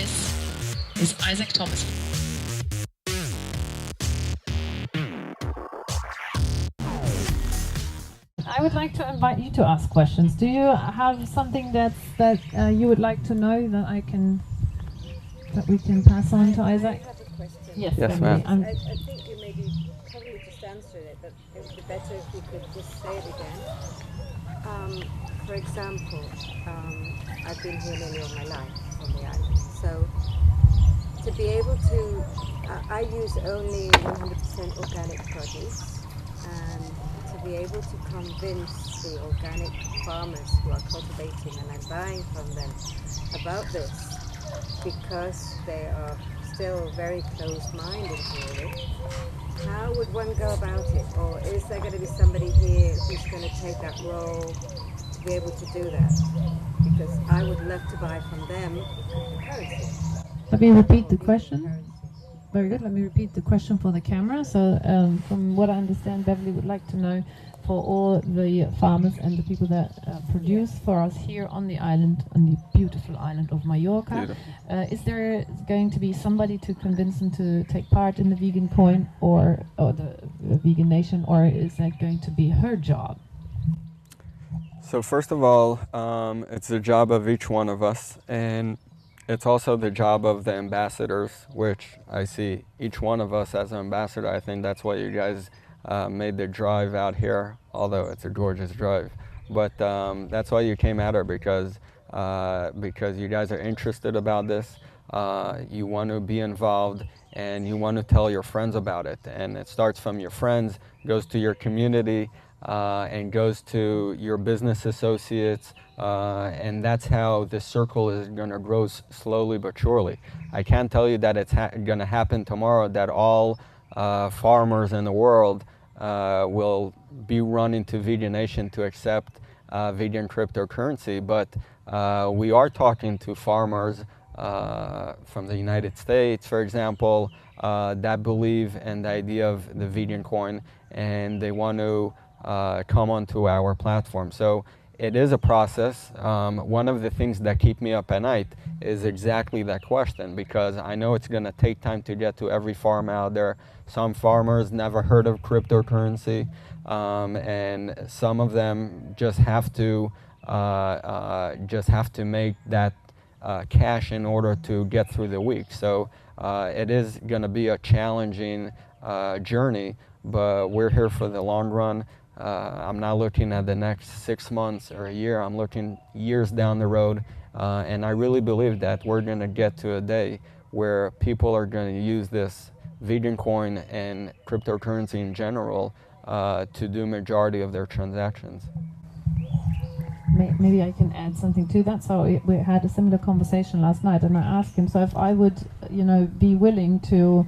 This is Isaac Thomas. I would like to invite you to ask questions. Do you have something that you would like to know that we can pass on to Isaac? I have a question. Yes, ma'am. I think you maybe probably just answered it, but it would be better if you could just say it again. For example, I've been here nearly all my life on the island, so to be able to, I use only 100% organic produce, and to be able to convince the organic farmers who are cultivating and I'm buying from them about this, because they are still very closed-minded to it, how would one go about it? Or is there going to be somebody here who's going to take that role to be able to do that? Because I would love to buy from them currency. Let me repeat the question. Very good. Let me repeat the question for the camera. So, from what I understand, Beverly would like to know, for all the farmers and the people that produce for us here on the island, on the beautiful island of Mallorca, is there going to be somebody to convince them to take part in the vegan coin or the vegan nation, or is that going to be her job? So first of all, it's the job of each one of us, and it's also the job of the ambassadors, which I see each one of us as an ambassador. I think that's why you guys made the drive out here, although it's a gorgeous drive. But that's why you came out here, because you guys are interested about this. You want to be involved, and you want to tell your friends about it. And it starts from your friends, goes to your community, and goes to your business associates, and that's how the circle is going to grow slowly but surely. I can't tell you that it's going to happen tomorrow, that all farmers in the world will be running to VeganNation to accept vegan cryptocurrency, but we are talking to farmers from the United States, for example, that believe in the idea of the vegan coin, and they want to come onto our platform. So it is a process. One of the things that keep me up at night is exactly that question, because I know it's going to take time to get to every farm out there. Some farmers never heard of cryptocurrency, and some of them just have to make that cash in order to get through the week. So it is going to be a challenging journey, but we're here for the long run. I'm not looking at the next 6 months or a year. I'm looking years down the road, and I really believe that we're going to get to a day where people are going to use this vegan coin and cryptocurrency in general to do majority of their transactions. Maybe I can add something to that. So we had a similar conversation last night, and I asked him, so if I would, be willing to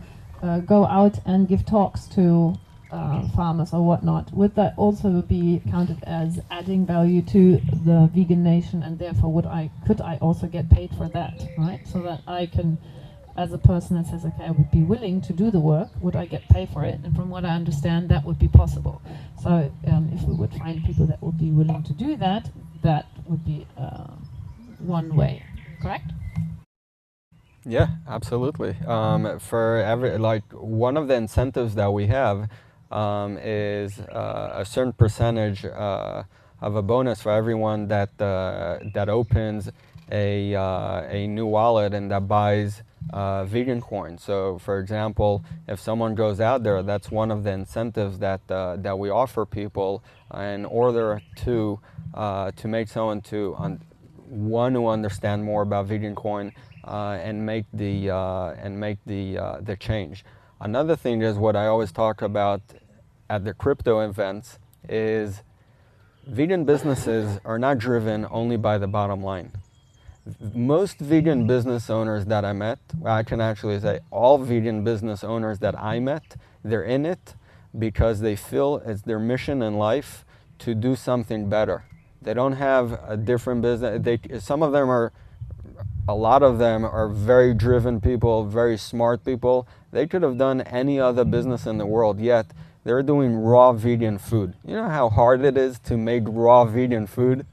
go out and give talks to farmers or whatnot, would that also be counted as adding value to the vegan nation, and therefore could I also get paid for that, right? So that I can, as a person that says, okay, I would be willing to do the work, would I get paid for it? And from what I understand, that would be possible. So if we would find people that would be willing to do that, that would be one way, correct? Yeah, absolutely. For one of the incentives that we have is a certain percentage of a bonus for everyone that opens a new wallet and that buys vegan coin. So, for example, if someone goes out there, that's one of the incentives that we offer people in order to make someone want to understand more about vegan coin and make the change. Another thing is what I always talk about at the crypto events is vegan businesses are not driven only by the bottom line. Most vegan business owners that I met, I can actually say all vegan business owners that I met, they're in it because they feel it's their mission in life to do something better. They don't have a different business. A lot of them are very driven people, very smart people. They could have done any other business in the world, yet they're doing raw vegan food. You know how hard it is to make raw vegan food?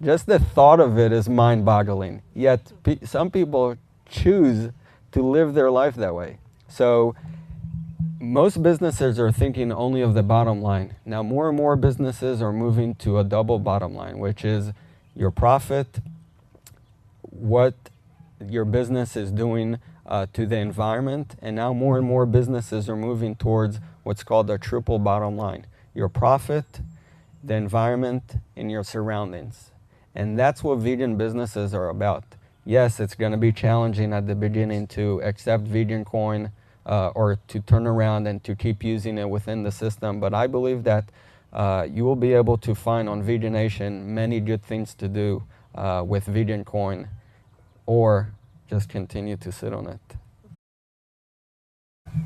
Just the thought of it is mind-boggling. Yet some people choose to live their life that way. So most businesses are thinking only of the bottom line. Now more and more businesses are moving to a double bottom line, which is your profit, what your business is doing to the environment, and now more and more businesses are moving towards what's called a triple bottom line. Your profit, the environment, and your surroundings. And that's what vegan businesses are about. Yes, it's going to be challenging at the beginning to accept vegan coin or to turn around and to keep using it within the system, but I believe that you will be able to find on VeganNation many good things to do with vegan coin, or just continue to sit on it.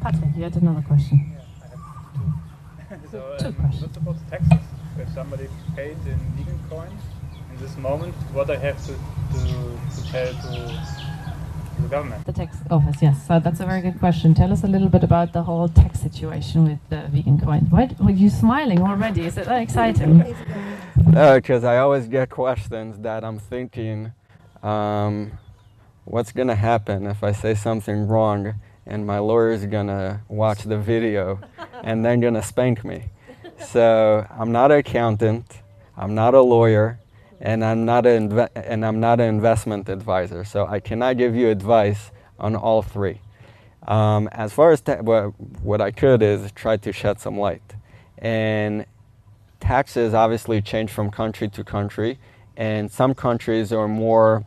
Patrick, you had another question. Yeah, I have two. Two questions. What's about the taxes? If somebody paid in vegan coin, in this moment, what I have to pay to the government? The tax office, yes. So that's a very good question. Tell us a little bit about the whole tax situation with the vegan coin. Why are you smiling already? Is it that exciting? Because I always get questions that I'm thinking, what's going to happen if I say something wrong and my lawyer's going to watch the video and then going to spank me. So I'm not an accountant, I'm not a lawyer, and I'm not an investment advisor. So I cannot give you advice on all three. As far as what I could is try to shed some light. And taxes obviously change from country to country, and some countries are more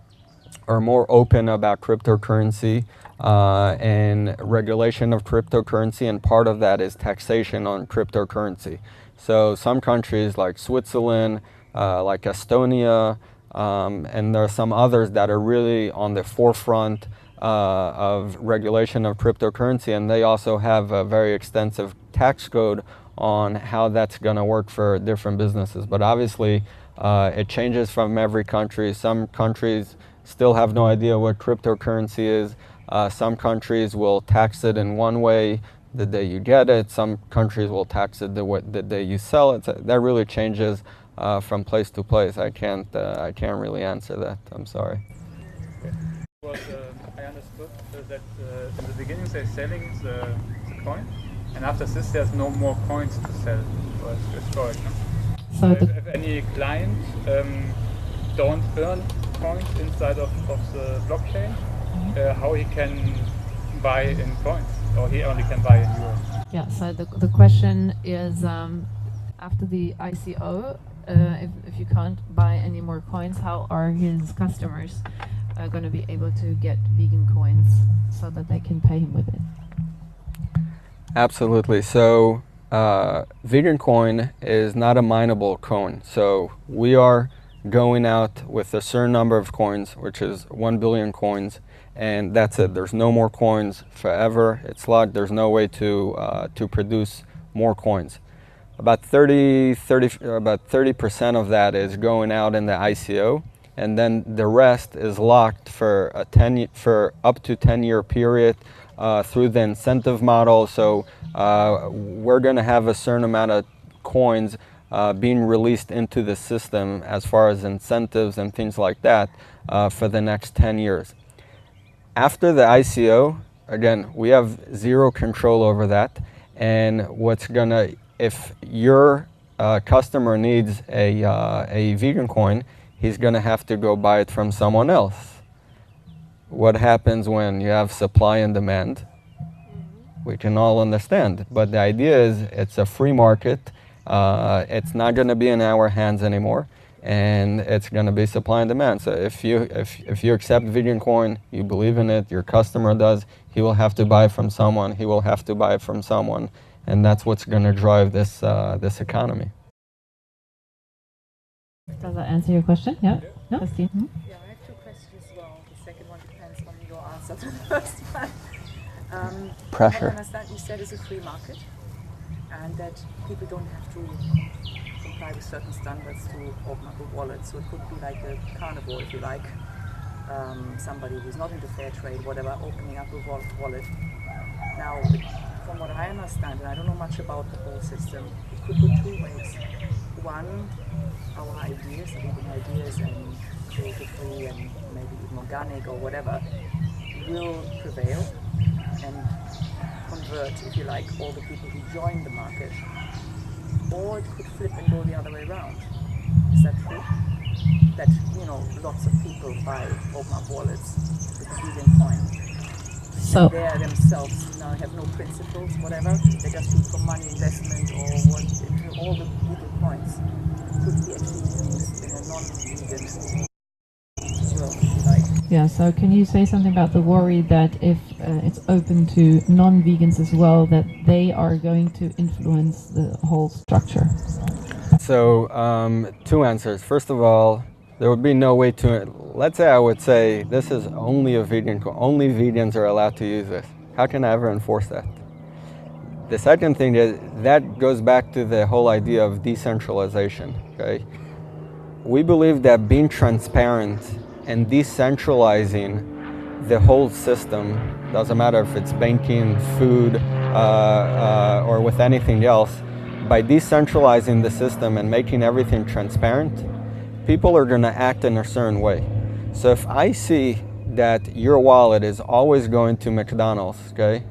open about cryptocurrency and regulation of cryptocurrency, and part of that is taxation on cryptocurrency. So some countries like Switzerland, like Estonia, and there are some others that are really on the forefront of regulation of cryptocurrency, and they also have a very extensive tax code on how that's going to work for different businesses. But obviously it changes from every country. Some countries still have no idea what cryptocurrency is. Some countries will tax it in one way the day you get it. Some countries will tax it the day you sell it. So that really changes from place to place. I can't really answer that. I'm sorry. Okay. Well, I understood that in the beginning they're selling the coin, and after this there's no more coins to sell or destroy. No? So if any client don't earn coins inside of the blockchain, how he can buy in coins, or he only can buy in euros? yeah, so the question is, after the ICO, if you can't buy any more coins, how are his customers going to be able to get vegan coins so that they can pay him with it? Absolutely. So vegan coin is not a mineable coin. So we are going out with a certain number of coins, which is 1 billion coins, and that's it. There's no more coins forever. It's locked. There's no way to produce more coins. About 30% of that is going out in the ICO, and then the rest is locked for up to 10-year period through the incentive model. So we're going to have a certain amount of coins being released into the system as far as incentives and things like that for the next 10 years. After the ICO, again, we have zero control over that, and if your customer needs a vegan coin, he's going to have to go buy it from someone else. What happens when you have supply and demand? We can all understand, but the idea is it's a free market. It's not going to be in our hands anymore, and it's going to be supply and demand. So if you accept vegan coin, you believe in it, your customer does, he will have to buy from someone, he will have to buy from someone, and that's what's going to drive this economy. Does that answer your question? Yeah. No? Christine? Hmm? Yeah, I have two questions as well. The second one depends on your answer to the first one. Pressure. I understand you said it's a free market and that people don't have to comply with certain standards to open up a wallet. So it could be like a carnivore, if you like. Somebody who's not into fair trade, whatever, opening up a wallet. Now, from what I understand, and I don't know much about the whole system, it could go two ways. One, our ideas, vegan ideas, and cruelty-free and maybe even organic or whatever, will prevail and convert, if you like, all the people who join the market, or it could flip and go the other way around. Is that true? That, you know, lots of people open up wallets with a vegan coin. So They themselves now have no principles, whatever. They just do it for money investment or what. Into all the vegan coins could be actually used in a non-vegan world, if you like. yeah, so can you say something about the worry that if it's open to non-vegans as well, that they are going to influence the whole structure? So, two answers. First of all, there would be no way to, let's say I would say this is only a vegan, only vegans are allowed to use this. How can I ever enforce that? The second thing is that goes back to the whole idea of decentralization, okay? We believe that being transparent and decentralizing the whole system, doesn't matter if it's banking, food, or with anything else, by decentralizing the system and making everything transparent, people are going to act in a certain way. So if I see that your wallet is always going to McDonald's, okay?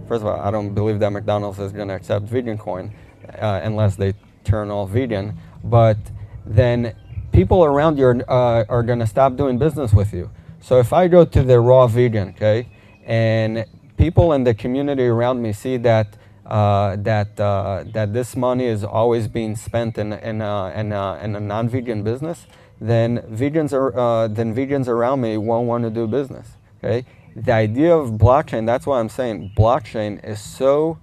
First of all, I don't believe that McDonald's is going to accept vegan coin unless they turn all vegan. But then people around you are going to stop doing business with you. So if I go to the raw vegan, okay, and people in the community around me see that that this money is always being spent in a non-vegan business, then vegans around me won't want to do business. Okay, the idea of blockchain. That's why I'm saying blockchain is so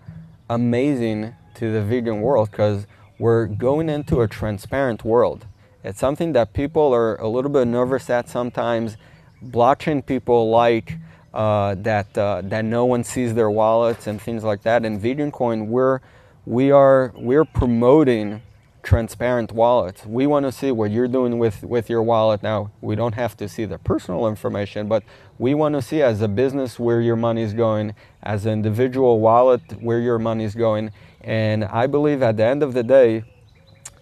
amazing to the vegan world, because we're going into a transparent world. It's something that people are a little bit nervous at sometimes. Blockchain people like that no one sees their wallets and things like that. In Vegan Coin, we're promoting transparent wallets. We want to see what you're doing with your wallet. Now, we don't have to see the personal information, but we want to see as a business where your money is going, as an individual wallet where your money is going. And I believe at the end of the day,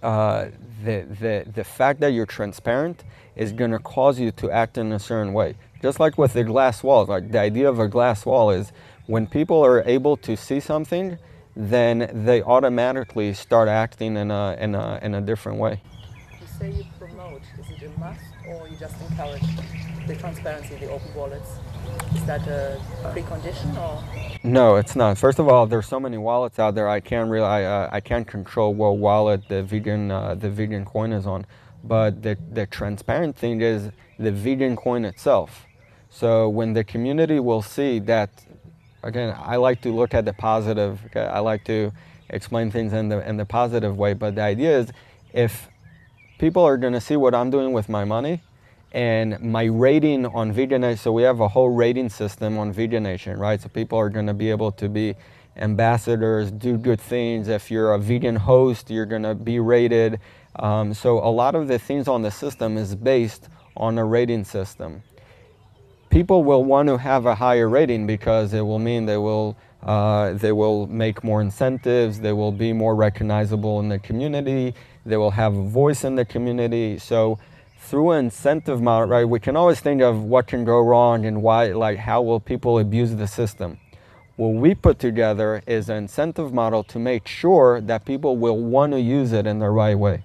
the fact that you're transparent is going to cause you to act in a certain way. Just like with the glass walls, like the idea of a glass wall is when people are able to see something, then they automatically start acting in a different way. You say you promote. Is it a must, or you just encourage the transparency, the open wallets? Is that a precondition, or? No, it's not. First of all, there's so many wallets out there. I can't control what wallet the vegan coin is on. But the transparent thing is the vegan coin itself. So when the community will see that, again, I like to look at the positive. Okay? I like to explain things in the positive way. But the idea is, if people are going to see what I'm doing with my money, and my rating on VeganNation, so we have a whole rating system on VeganNation, right? So people are going to be able to be ambassadors, do good things. If you're a vegan host, you're going to be rated. So a lot of the things on the system is based on a rating system. People will want to have a higher rating because it will mean they will make more incentives, they will be more recognizable in the community, they will have a voice in the community. So through an incentive model, right, we can always think of what can go wrong and why, like how will people abuse the system. What we put together is an incentive model to make sure that people will want to use it in the right way.